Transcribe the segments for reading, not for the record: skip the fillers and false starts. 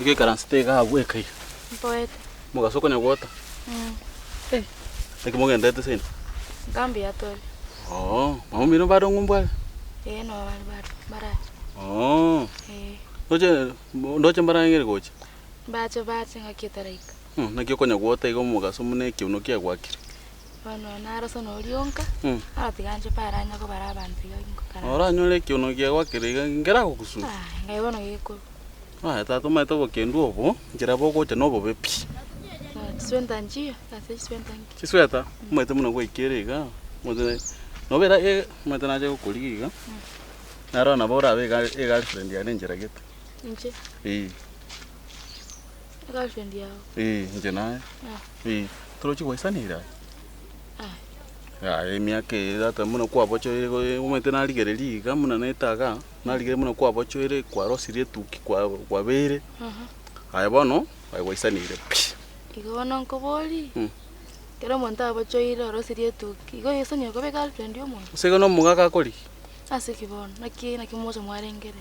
Ike karansitega weka hiyo. Poet. Mugasoko nyagwota. Ekimugenda sene. Gambi atole. Oh, mamumino bado ngumbwa. No bara. Oh. Ndoche mbara ngere gocha. Bacho ngakitaraika. Nakyo nyagwota igo mugaso mune kiuno kya gwakire. Bano naraso no rionka. Atiganje paranya ko bara abantu yo. Ora nyole kiuno kya gwakire ngera kukusu. Ngaibono giko. Tatu maito bokendu obo, njira boko cha nobo bepi. Swenta njia, kasi swenta ngi. Chisweta, mwete muno gwa ikirega. Mwete nobera mwete naje kukuliga. Naro na bora be girlfriend ya njira gete. Nje. Girlfriend yao. Nje naye. Torochi kwa sanira. Miake data muno kwa bocho ile umete naligereriga muno netaga naligere muno kwa bocho ile kwa rosire tuki kwa bere bono waisanire igono nkoboli kero monta bocho ile rosire tuki igo yesanya ko be girlfriend yo mono sego no mugaga koli asikibono nakimozo mwarengere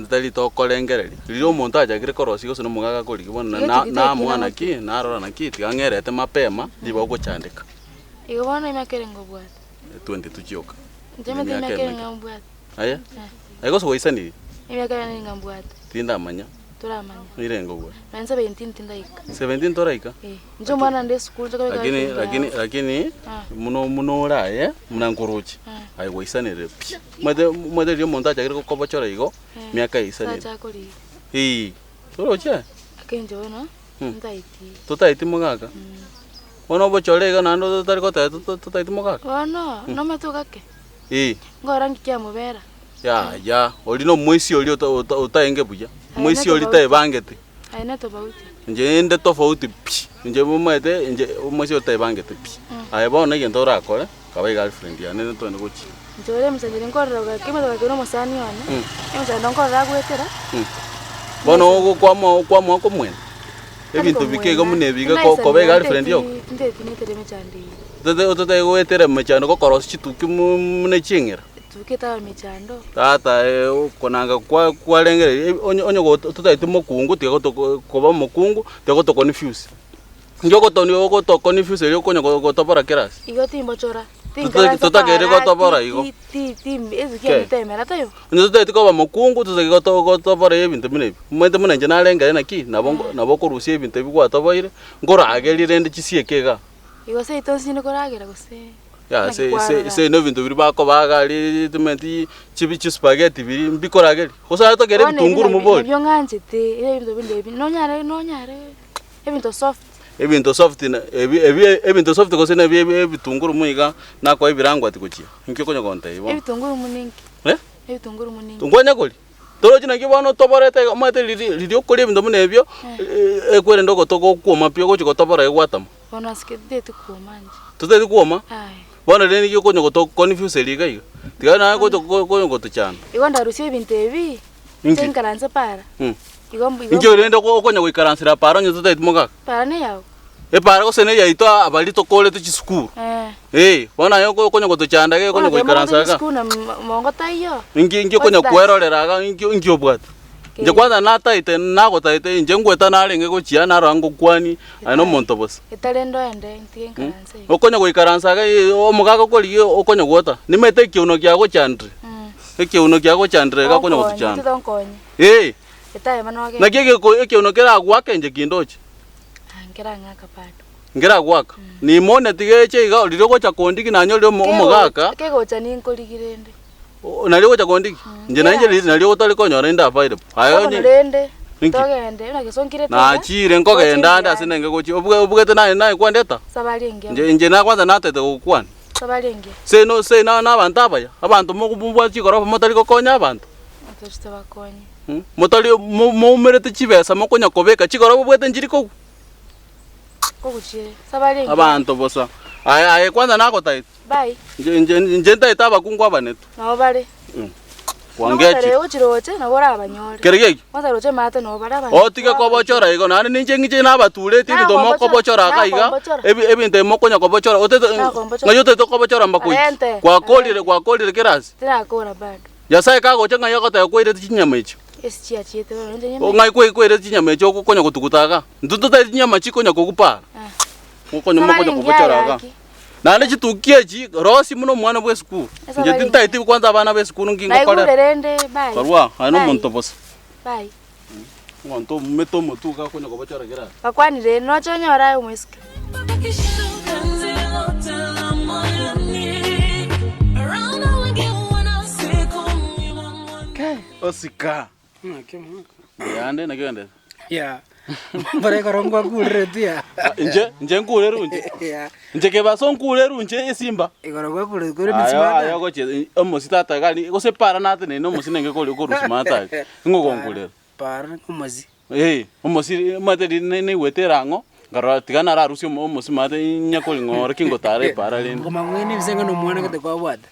dali to kolengereri lilo monta ajagire korosi go no mugaga koli bono na mwana ki na rora na kiti angerete mapema libo guchandika igo bono imakere ngobwat 22 chioka njeme imakere ngambwat aya aigo so waisani imakere ngambwat tinda manya turamanya irengo gwa na 17 tindaika 17 toraika njo mwana nde school lakini muno ora mnankorochi ai waisanire mwede lyo monta chagire ko kobochora igo miaka isani torocha akenjo no ndaiti totaiti mugaga ono bochorega nando totari kota totaiti mugaga no metugake ngora ngikia mubera ya olino mwisi oli utaenge buya mwisi oli taibangete aina tofauti nje tofauti nje mumete nje mwisi oli taibangete aibona ngento rakore kabai girlfriend ya nene to ngochi njore msajiri ngorra kimetoka kino musani wane emza ngorra gwetera bono kwamo ko mwene ebintu bikego munebiga ko be girlfriend yo ndeti nitere mechandi tete gwetera mechando ko korosi chituki mune chingera tukita mechando tata konanga kwa lengere onyo go tutaiti mokungu tigo ko mokungu tigo to confuse njoko to ni go to confuse yo konyo go topora keras igo timbo chora tutakere go topora igo ezikia temera tayo nyo tutaiti ko mokungu tutaki go topora ebintu mune mwete mune njana lengere naki nabo korusie ebintu bigwa toboire ngora agerire ndi chisiekega igo se itonsi ni koragera gose ya se no vinto biri bako bagali tumenti chibi spaghetti biri mbikorageri osa to gere bitunguru muboli byo nganjete ebintu binde nonyare ebintu soft na ebintu soft ko sene bitunguru muiga nako ebirangwa tikuchia nkyo konyo konte ibo ebitunguru muningi ebitunguru muningi ngonya koli toroji na kibono toborete mate liri okoli ebintu munebyo ekwere ndoko toko kuoma pyo gochiko tobora egwatama bona skede tukomanje tutete kuoma bona reni kyo konyo to confuse liga iga tiga na ko to konyo to chana igo ndarusie ebintu ebi tenkaranze para Injo rende ko konyo kwikaransira para nyo tutete moga para ne yawo para ko sene ya ito abali to kole to chisukuru bona yo konyo to chanda ke konyo kwikaransira ka skuna mongo tayo ingi konyo kwerorera ga ingi obwat nje kwanza nataite nako taite nje ngweta nalenge ko chia na rango kwani ano monto boss etalendo ende ntienkaranze okonyo kwikaransa ga omugaga ko liyo okonyo gwota nimete kiuno kya go chandre kiuno kya go chandre ga konyo to chanda etaye manoge na kike ko kiuno kera gwake nje kindoche ngera ngaka pato ngera gwaka ni mone tigeche ga liro ko cha kondiki nanyo lyo omugaka kegocha ni nkoligirende nalio cha kondiki nje nanje nalio tali konyo renda faide ayo rende togende una kesonkire na chire nkogenda anda sinenge gochi obugete naye kwandeta sabali nge nje na kwanza natete kukwani sabali nge se na abantu abaya abantu mukubwa chikorofa motali ko konya abantu atashita bakonye motali mumerete chibesa mokonya kobeka chikorofa bwete njiriko koguchire sabali nge abantu bosa aye kwanza nako tai bye nje ntaita abakungwa banetu nabo bale wangechi leo chiroche nabora abanyore kerege kwanza roche mate no bara abanyore otige kobochora igo nani ninje ngiche nabature tindi to mokobochora kaiga ebinte mokonya kobochora otete ngayote to kobochora mbakui kwa kolire kerasi tira kora bado ya sai kago chenga yako ta kwire chinyama ichi Esichia chiete bano ndenye. Ngai kwere chinyama echo kokonya kutukutaka. Nduto ta chinyama chikonya kokupara. Kokonya mokonya kokocharaga. Nale chitukie chi rosi muno mwana bwe school. Nje tinta iti kwanza abana be school ngingo kole. Naikulerende bye. Karwa ano monto boss. Bye. Monto meto motuka konya kokocharagira. Bakwani re no chonyora umweske. Osika. Yande na kiende. Ya. Bare korongwa kulre tia. Nje nkuleru nje. Ya. Nje ke baso nkuleru nje esimba. Ikorongwa kulre kore bitsimata. Ayo goche omositata gali go separa nate ne no mosinenge ko rusimata. Ngo nkuleru. Para kumazi. Omosi mate ne weterango. Ngara tigana ra rusio omosimata nyakoli ngore kingo tare para lende. Ngoma ngweni bisenga no mwana kete kwa wada.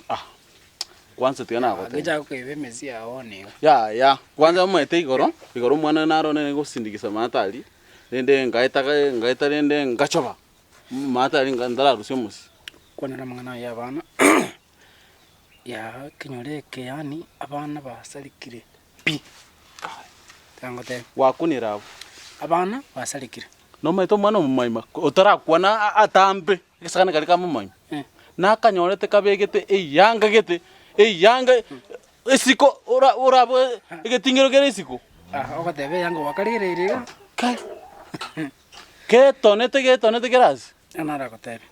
Kwanza tigana ko. Ageja ko ebe mesi aone. Ya. Kwanza mwete igoro mwana naro ne go sindikisa matali. Lende ngaita lende ngachoba. Matali ngandara rusio mosi. Kwana ramangana ya bana. Ya kinyore ke yani abana basalikire. Pi. Tangote. Wakunira. Abana basalikire. No maito mwana mumaima. Otara kwana atambe. Kisakana kali kama mumaima. Na kanyorete kabegete eyanga gete. Eyanga esiko ora egetingiro kere esiko. Okatebe yanga wakalire iriga. Kai. Ke tonete kerasi. Anara kotebe.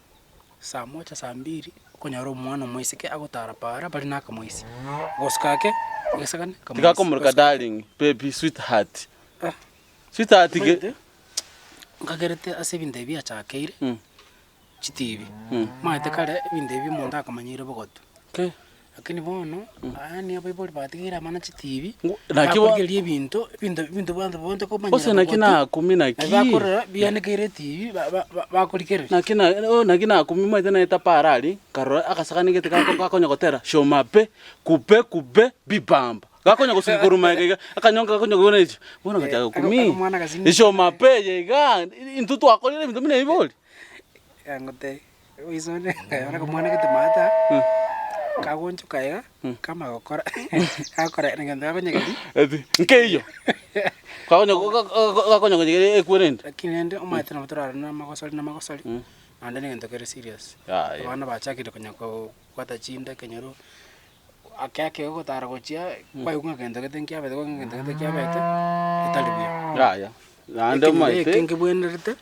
Saa moja saa mbiri konyaro mwana mwisike agotara para bali naka mwisi. Goskake gesakane kamwe. Tika komurka darling, baby sweetheart. Sweetheart ge. Ngagerete asebinde bya chakeire. Chitivi. Maite kare binde bi monda kamanyire bogoto. Okay. Lakini bono ani abayiboli batigira mana chitivi. Nakiwa gelie bintu bantu bonto ko manyira. Ose nakina 10 naki. Bakora biyane kire TV bakolikere. Nakina 10 maite na etapa ali karo akasakani gete kakonya gotera. Shomape kupe bibamba. Gakonya kusiguruma akanyonga gakonya gona ichi. Bona gacha 10. Shomape yega intutu akolire bintu mine iboli. Yangote. Uizone kayana kumwana kete mata. Kagoncho kaya kama gokora akora ngenda abanyegedi nkeyo kakonya ngere ekwerende kinende omate na motora na magosoli ande ngenda kere serious abana bachakire konya ko kwata chinda kenyero akake go taragochia bayunga ngenda ketenkia bete ngenda ketenkia bete italibia ya ande maite kengebwenerte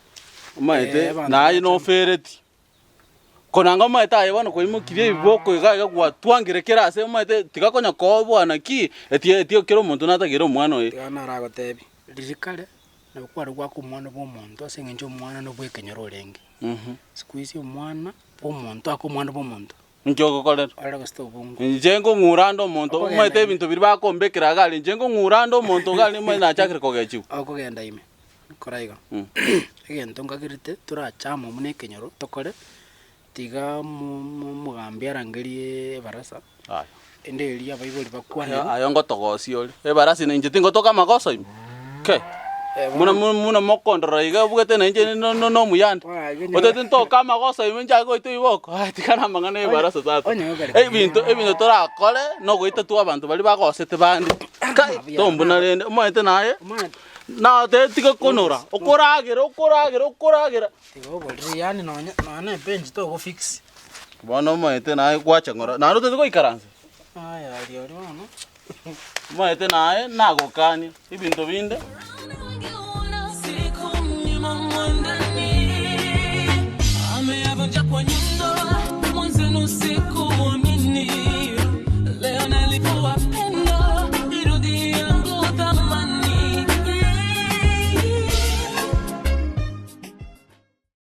maite na ino fereti konanga maita ayebana koimukirie iboko igaga gwatwangire kerase maite tikakonya ko bwana ki etio kero muntu natagire omwana oyi yana ragotebi ririkare na kwari gwa ku mwana bo muntu asengenjo mwana no bwekenyero orenge squeeze omwana bo muntu akomwana bo muntu njoko kolera ara gasto bungu njengo ngurando muntu maite ebintu biri bakombekera gali njengo ngurando muntu gali mwana achakire kogechu akogenda ime koraiga egento ngagirite turachama mune kenyero tokore tiga mugambi arangerie barasa ende elia abayiboli bakwana ayo ngotogosi oli ebarasi ninje tingotoka makoso ime ke muna mokondora iga bugete ninje no muyanda otete ntoka makoso ime njago itu iboko tikana mangana ebarasa tata ebintu tora kole no goita tu abantu bali bagosete bandi kai tombuna rende moete naye na te tika konora okoragera tigo bolri yani none bench to go fix bono moete naye kwacha ngora na rote ko ikaranze aya ali no moete naye nagokani ibintu binde